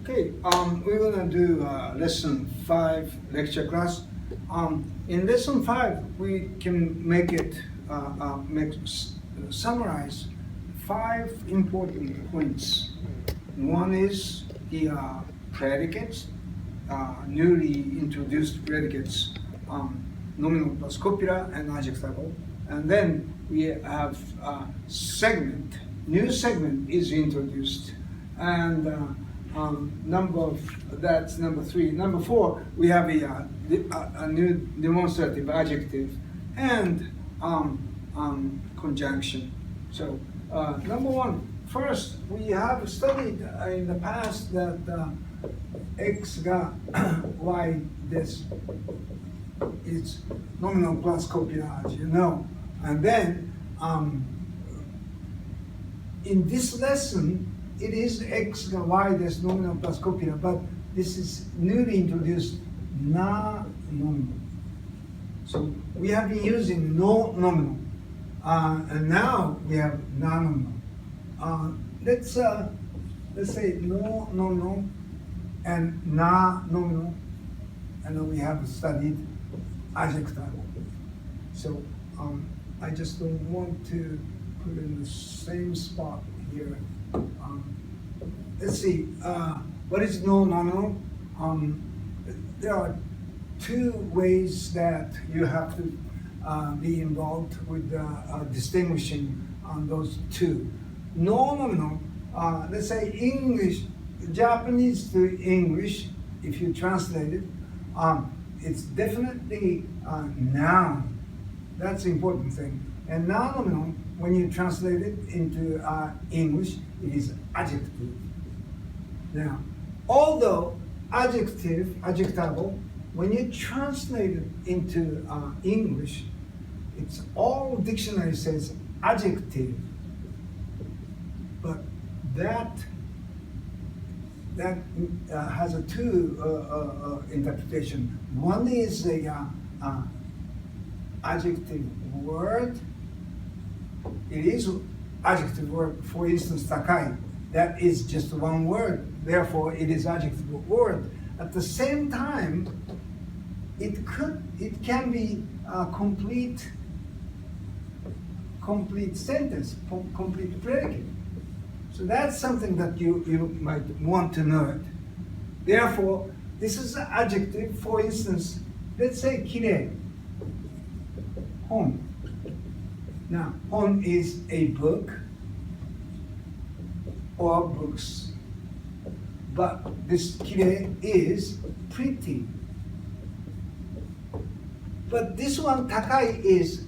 Okay, we're gonna do lesson 5 lecture class. In lesson 5, we can make it summarize 5 important points. One is the predicates, newly introduced predicates, nominal plus copula and adjectival. And then we have segment. New segment is introduced, and that's number 3. Number 4, we have a new demonstrative adjective and conjunction. So number 1, first we have studied in the past that xがyです. It's nominal plus copula, as you know. And then in this lesson, it is x が y です nominal plus copula, but this is newly introduced na nominal. So we have been using no nominal, and now we have na nominal. Let's say no nominal and na nominal, and then we have studied adjectival. So I just don't want to put in the same spot here. Let's see, what is no nominal? There are 2 ways that you have to be involved with distinguishing on those 2. No nominal, let's say English, Japanese to English, if you translate it, it's definitely noun. That's the important thing. And non-nominal, when you translate it into English, it is adjective. Now, although adjectival, when you translate it into English, it's all dictionary says adjective. But that has a 2 interpretation. One is the adjective word. It is adjective word. For instance, takai. That is just 1 word. Therefore, it is adjective word. At the same time, it can be a complete sentence, complete predicate. So that's something that you might want to know it. Therefore, this is an adjective. For instance, let's say kirei, hon. Now, hon is a book or books, but this kirei is pretty. But this one, takai, is,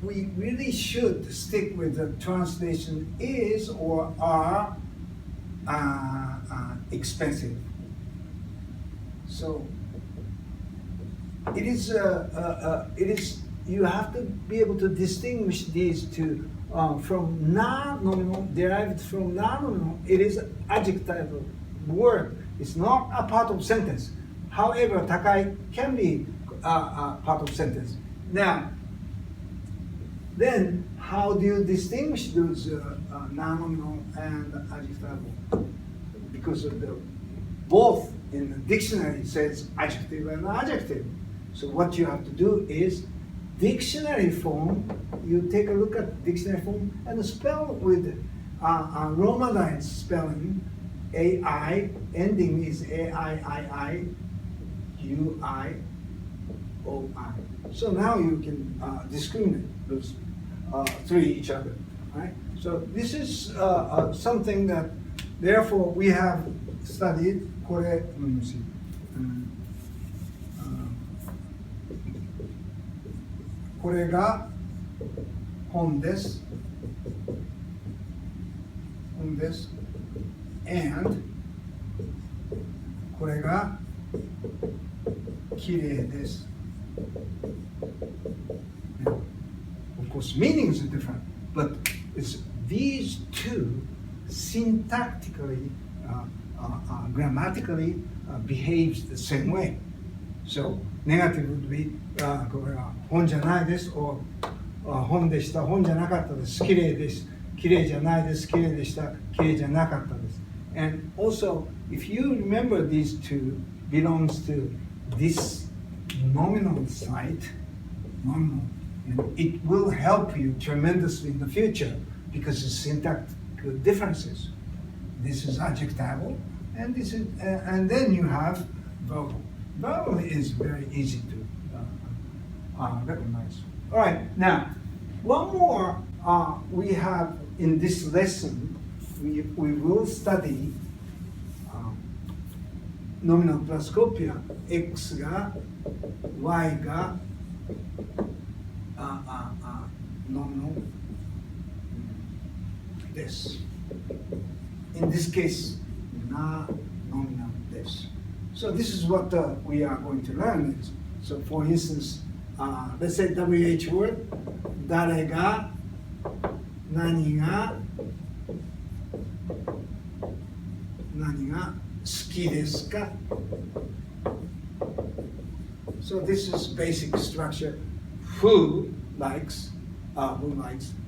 we really should stick with the translation is or are expensive. So it is you have to be able to distinguish these 2 from non-nominal, derived from non-nominal. It is adjective word. It's not a part of sentence. However, takai can be a part of sentence. Now, then how do you distinguish those non-nominal and adjectival? Because of both in the dictionary says adjective and adjective. So what you have to do is dictionary form. You take a look at dictionary form and spell with Romanized spelling. AI, ending is A-I-I-I, U-I, O-I. So now you can discriminate those 3 each other, right? So this is something that, therefore, we have studied. これ、これが本です。本です。and これがきれいです。Of course, meanings are different, but it's these 2 syntactically, grammatically behaves the same way. So negative would be これは本じゃないです or 本でした、本じゃなかったです、きれいです、きれいじゃないです、きれいでした、きれいじゃなかったです。And also, if you remember these two belongs to this nominal side, nominal, and it will help you tremendously in the future because of syntactical differences. This is adjectival, and this is, and then you have verbal. Verbal is very easy to recognize. All right, now one more we have in this lesson. We will study nominal plus copia. X が Y がnominal です。In this case, na nominal です。So this is what we are going to learn. So for instance, let's say WH word, 誰が、何が好きですか? So this is basic structure. Who likes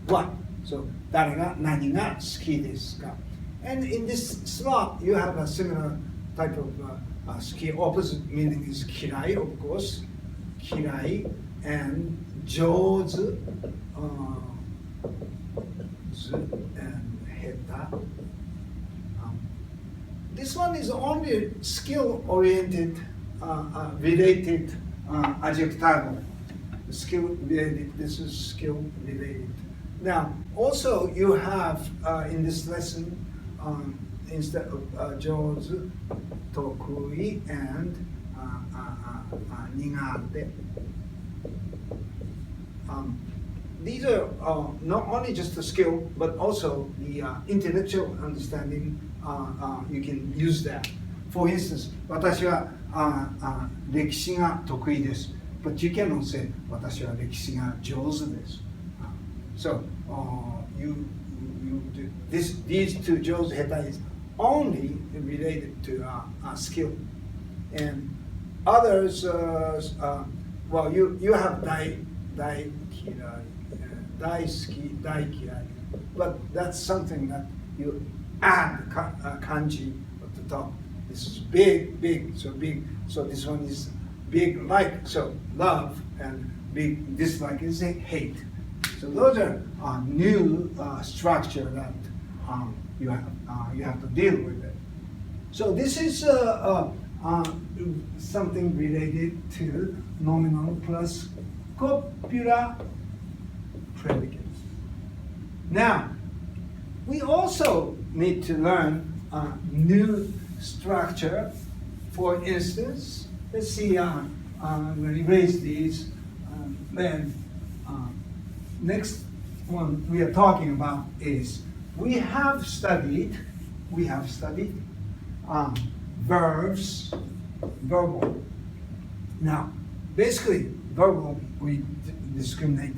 what? So 誰が何が好きですか? And in this slot, you have a similar type of ski. Opposite meaning is 嫌い, of course. 嫌い and 上手, and 下手. This one is only skill-oriented, related adjectival. Skill-related, this is skill-related. Now, also you have in this lesson, instead of 上手, 得意 and 苦手. These are not only just the skill, but also the intellectual understanding. You can use that. For instance, 私は歴史が得意です。But you cannot say 私は歴史が上手です。So these two 上手下手 is only related to skill, and others. Well, you have 大嫌い、大好き、大嫌い, but that's something that you add kanji at the top. This is big, big, so big. So this one is big like, so love, and big dislike is hate. So those are new structure that you have to deal with it. So this is something related to nominal plus copula predicates. Now, we also need to learn a new structure. For instance, let's see, I'm going to erase these. Then next one we are talking about is we have studied verbs, verbal. Now, basically, verbal we discriminate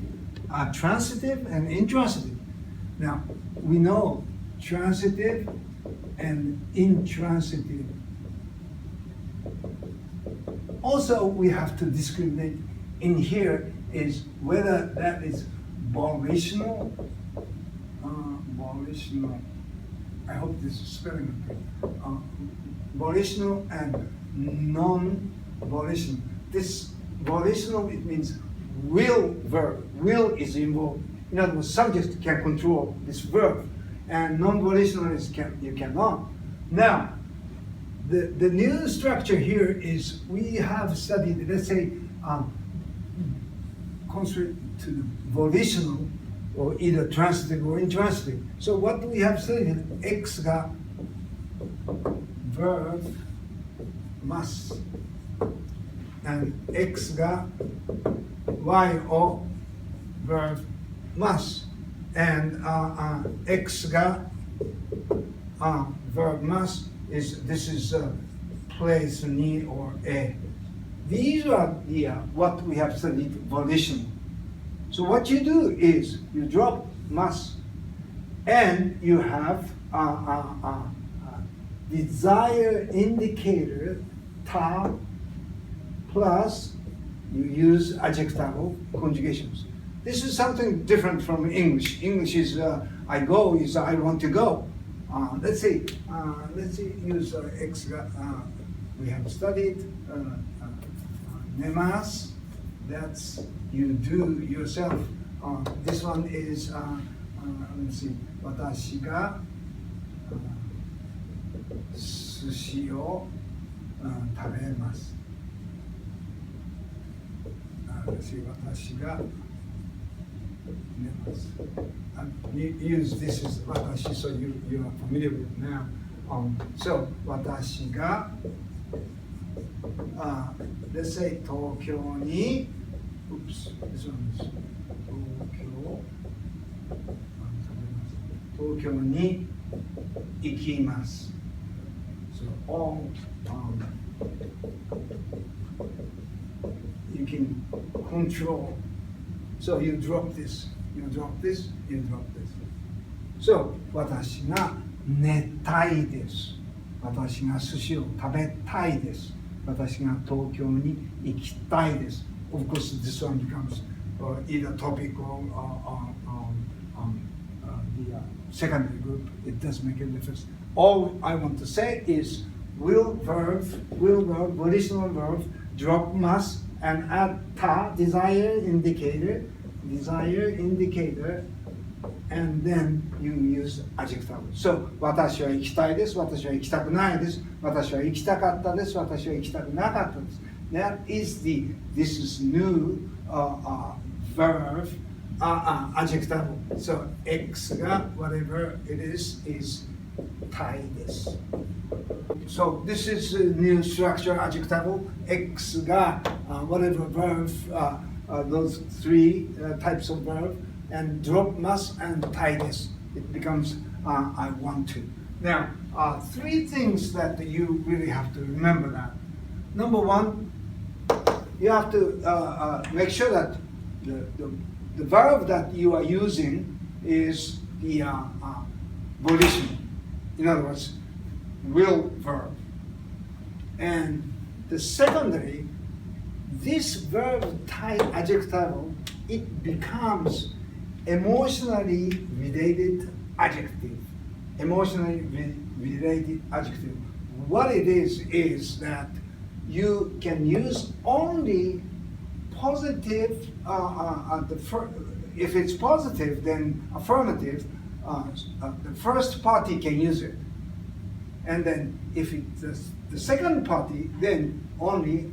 transitive and intransitive. Now, we know transitive and intransitive. Also, we have to discriminate in here is whether that is volitional, I hope this is spelling okay, volitional and non-volitional. This volitional, it means will verb. Will is involved. In other words, subject can control this verb, and non-volitional is you cannot. Now, the new structure here is we have studied, let's say, contrary to the volitional, or either transitive or intransitive. So what we have studied, X ga verb must, and X ga Y o verb must, and X ga verb must is this is place ni or a. These are the what we have studied volitional. So what you do is you drop must, and you have desire indicator ta plus you use adjectival conjugations. This is something different from English. English is I go is I want to go. let's see, use X が、we have studied, 寝ます。That's you do yourself. This one is, let's see, 私が寿司を食べます。私が寝ます。Use this is 私 so you are familiar with it now. So 私がlet's say 東京に oops this one is 東京に行きます。So all you can control. So you drop this, you drop this, you drop this. So 私が寝たいです。私が寿司を食べたいです。私が東京に行きたいです。Of course, this one becomes either topic or the secondary group. It doesn't make any difference. All I want to say is will verb, volitional verb, drop must, and add ta, desired indicator, and then you use adjective. So, 私は行きたいです。私は行きたくないです。私は行きたかったです。私は行きたくなかったです。That is this is new verb, adjective. So, X が whatever it is Thai です。So, this is a new structure adjective. X が whatever verb, those three types of verb, and drop must and Thai です。It becomes I want to. Now, three things that you really have to remember that. Number one, you have to make sure that the verb that you are using is the volition. In other words, will verb. And the secondary, this verb type adjective, it becomes emotionally related adjective. Emotionally related adjective. What it is that you can use only positive, if it's positive, then affirmative, the first party can use it. And then if it's the second party, then only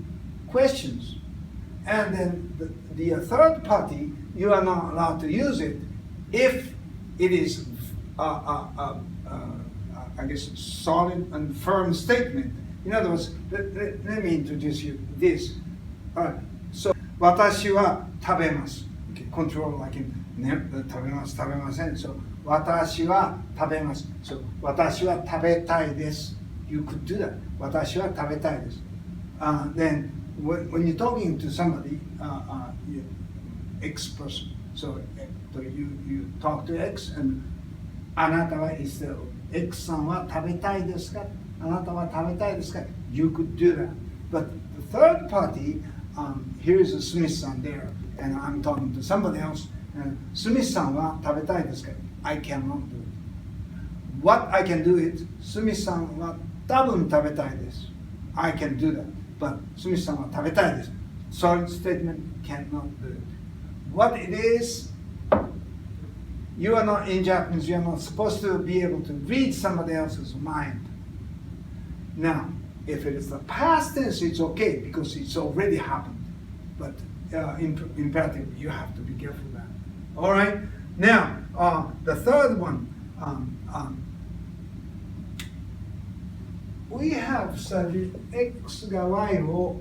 questions. And then the third party, you are not allowed to use it if it is, I guess, solid and firm statement. In other words, let me introduce you this. All right. So, 私は食べます。Okay. Control like in 食べます、食べません。So, 私は食べます。So, 私は食べたいです。You could do that. 私は食べたいです。Then, when you're talking to somebody, X person, so you talk to X and あなたは is the X さんは食べたいですか？あなたは食べたいですか？ You could do that. But the third party, here is a Smith さん there, and I'm talking to somebody else. Smith さんは食べたいですか？ I cannot do it. What I can do is, Smith さんは多分食べたいです。I can do that. But Smith さんは食べたいです。Solid statement cannot do it. What it is, you are not in Japanese, you are not supposed to be able to read somebody else's mind. Now, if it is the past tense, it's okay because it's already happened. But imperative, you have to be careful of that. All right? Now, the third one, we have studied X が Y を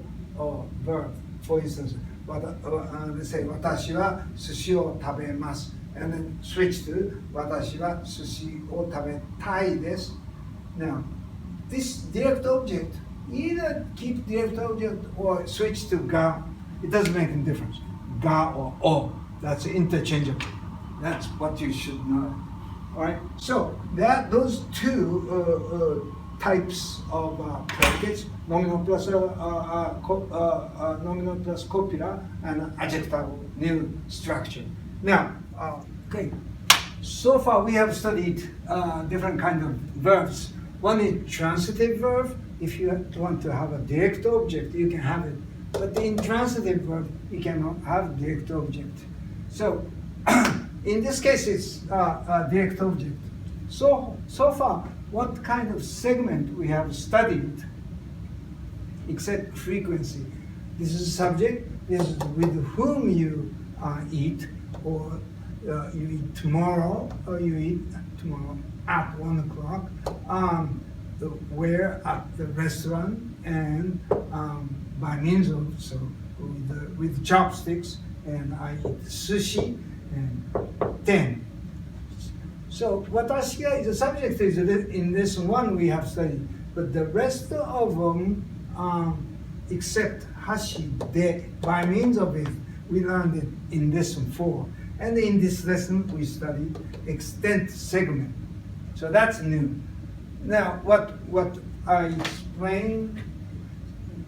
verb. For instance, let's say 私は寿司を食べます。And then switch to 私は寿司を食べたいです。Now, this direct object, either keep direct object or switch to ga, it doesn't make any difference. Ga or o, that's interchangeable. That's what you should know. All right. So those two types of predicates, nominal plus copular and adjectival new structure. Now, okay. so far we have studied different kind of verbs. One is transitive verb. If you want to have a direct object, you can have it. But in transitive verb, you cannot have direct object. So in this case, it's a direct object. So far, what kind of segment we have studied, except frequency. This is subject. This is with whom you eat, or you eat tomorrow, or you eat tomorrow at 1 o'clock. Where at the restaurant, and by means of, so with chopsticks, and I eat sushi and ten. So watashi ga, the subject is in this one we have studied, but the rest of them, except hashi, de, by means of it, we learned it in lesson 4. And in this lesson we studied extent segment. So that's new. Now, what I explained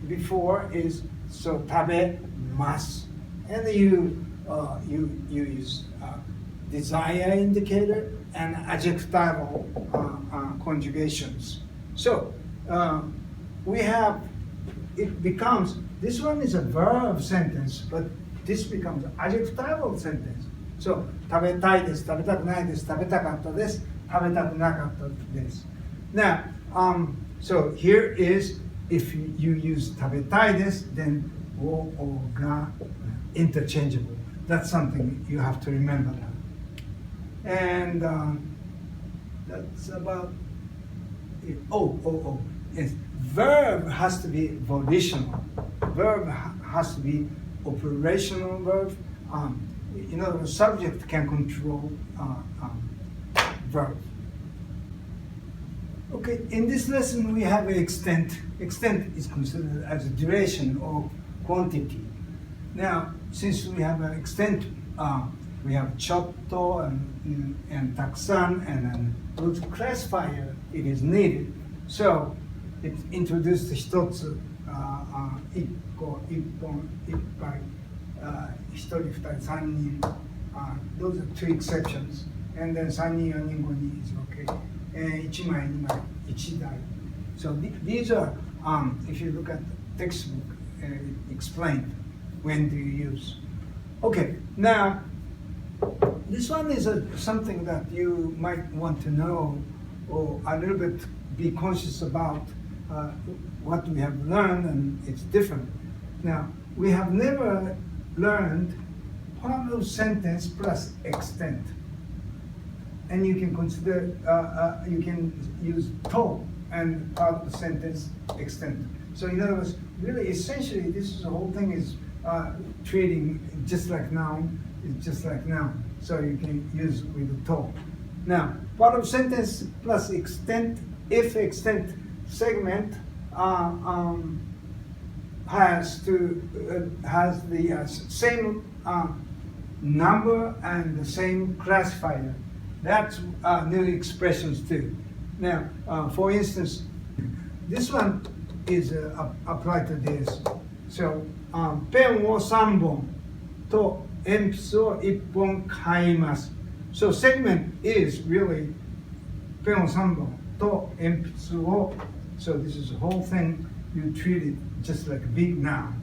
before is, so tabemasu, and you use desire indicator and adjectival conjugations. So we have, it becomes, this one is a verb sentence, but this becomes adjectival sentence. So 食べたいです、食べたくないです、食べたかったです、食べたくなかったです。Now, so here is, if you use 食べたいです, then を or が interchangeable. That's something you have to remember now. And that's about it. Yes. Verb has to be volitional. Verb has to be operational verb. The subject can control verb. Okay, in this lesson we have extent. Extent is considered as a duration or quantity. Now, since we have an extent, we have chotto and taksan, and those classifier it is needed. So it introduced 一つ、一個、一本、一杯、一人、二人、三人。Those are two exceptions. And then 三人、四人、五人 is okay. 一枚、二枚、一台。So these are, if you look at the textbook, explained when do you use. Okay, now this one is something that you might want to know, or a little bit be conscious about what we have learned, and it's different. Now, we have never learned part of sentence plus extent. And you can consider, you can use to and part of the sentence extent. So in other words, really essentially this whole thing is treating just like noun, it's just like noun. So you can use with the to. Now, part of sentence plus extent, if extent segment has the same number and the same classifier. That's new expressions too. Now, for instance, this one is applied to this. So, ペンを3本と鉛筆を1本買います。So, segment is really ペンを3本と鉛筆を. So this is the whole thing. You treat it just like a big noun.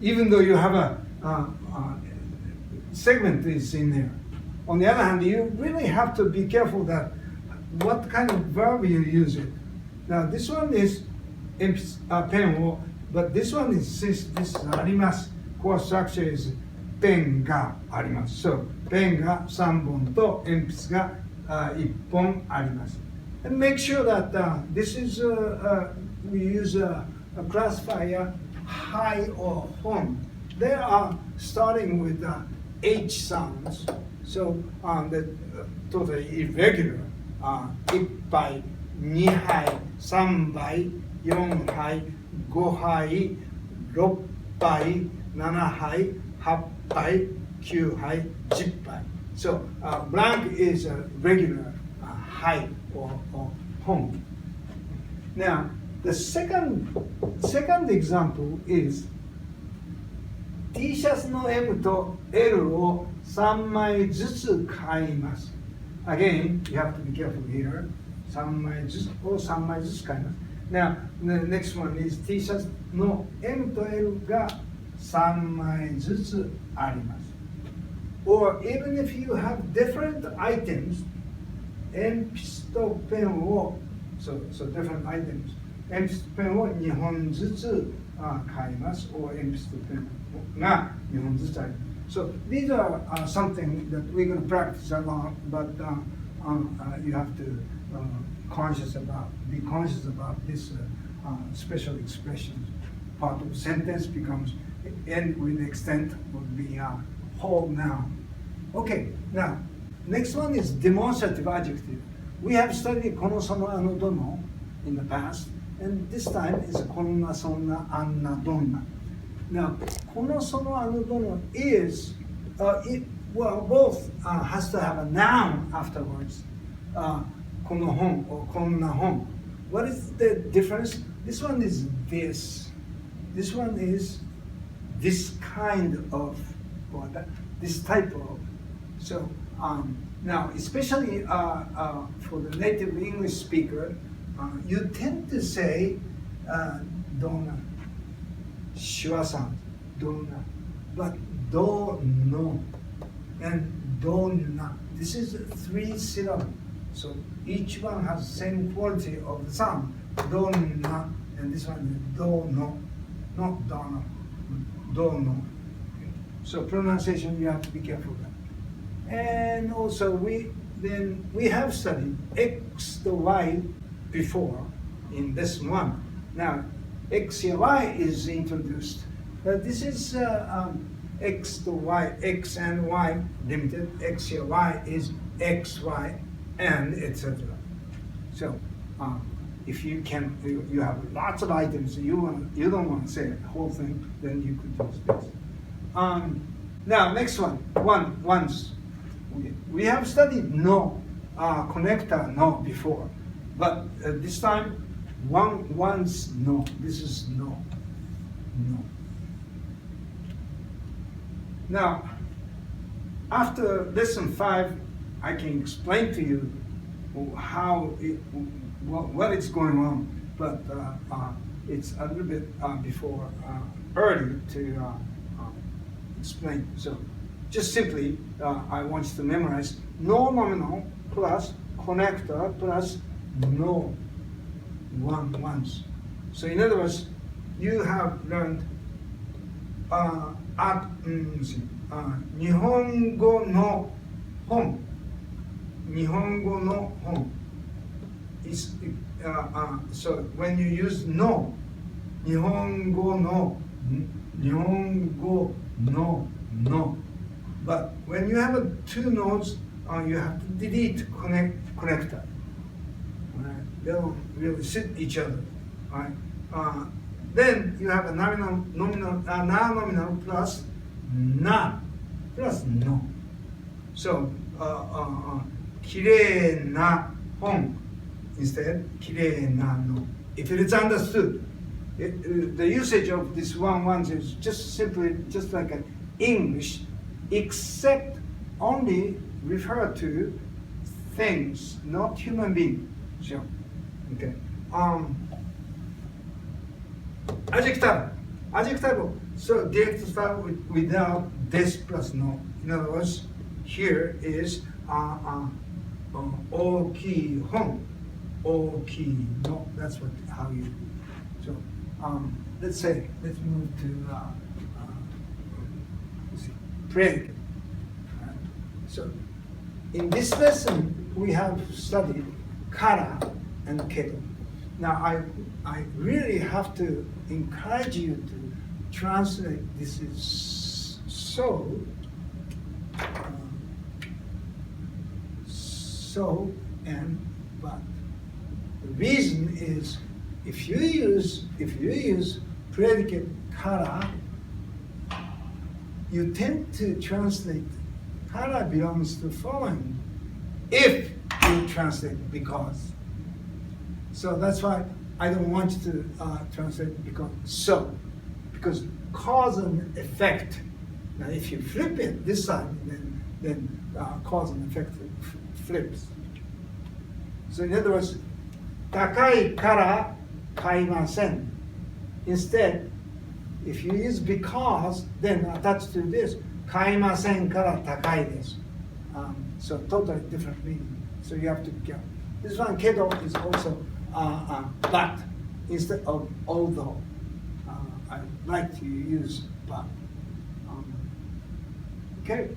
Even though you have a segment is in there. On the other hand, you really have to be careful that what kind of verb you use it. Now this one is pen, but this one is, since this is arimasu, core structure is pen ga arimasu. So pen ga 3本と鉛筆が1本あります。And make sure that this is, we use a classifier high or hon. They are starting with H sounds. So the totally irregular. 1杯、2杯、3杯、4杯、5杯、6杯、7杯、8杯、9杯、10杯. So blank is a regular high or home. Now, the second example is T シャツの M と L を3枚ずつ買います。Again, you have to be careful here. 3枚ずつを3枚ずつ買います。Now, the next one is T シャツの M と L が3枚ずつあります。Or even if you have different items, 鉛筆とペンを、so different items, 鉛筆ペンを2本ずつ買います。or 鉛筆とペンが2本ずつあります。So these are something that we're going to practice a lot, but you have to be conscious about this special expressions. Part of sentence becomes end with extent would be whole noun. Okay, now next one is demonstrative adjective. We have studied このそのあのどの in the past, and this time is こんなそんなあんなどんな。Now, このそのあのどの is, both has to have a noun afterwards. この本 or こんな本. What is the difference? This one is this. This one is this kind of, or this type of. So, now, especially for the native English speaker, you tend to say, don't. 手話sound, dona, but dono and donna. This is 3 syllables, so each one has same quality of the sound. Donna, and this one is dono, not dono, dono. So pronunciation you have to be careful with. And also we have studied X to Y before in this one. Now, X and Y is introduced. This is X to Y, X and Y limited. X and Y is X, Y, and etc. So, if you have lots of items, you don't want to say the whole thing, then you could use this. Now, next one, once. We have studied no, connector no before, but this time, once no. This is no. No. Now, after lesson 5, I can explain to you what is going on, but it's a little bit before early to explain. So, just simply, I want you to memorize no nominal plus connector plus no. Once. So in other words, you have learned 日本語の本 is so when you use no 日本語の no, but when you have 2 no's, you have to delete connector. They don't really sit each other. Right? Then you have a nominal plus na plus no. So, きれいな本 instead きれいなの. If it is understood, the usage of this once is just simply just like an English, except only refer to things, not human beings. Sure. Okay. Adjectival. So the adjective without this plus no. In other words, here is 大きい本 大きいの. That's how you. So let's move to predicate. So in this lesson we have studied からand けど. Now I really have to encourage you to translate this is so and but. The reason is if you use predicate から you tend to translate から belongs to following if you translate because. So that's why I don't want you to translate because cause and effect. Now if you flip it this side, then then cause and effect flips. So in other words, 高いから買いません. Instead, if you use because, then attached to this, 買いませんから高いです. So totally different meaning. So you have to be careful. This one, けど is also but instead of although. I like to use but. Okay.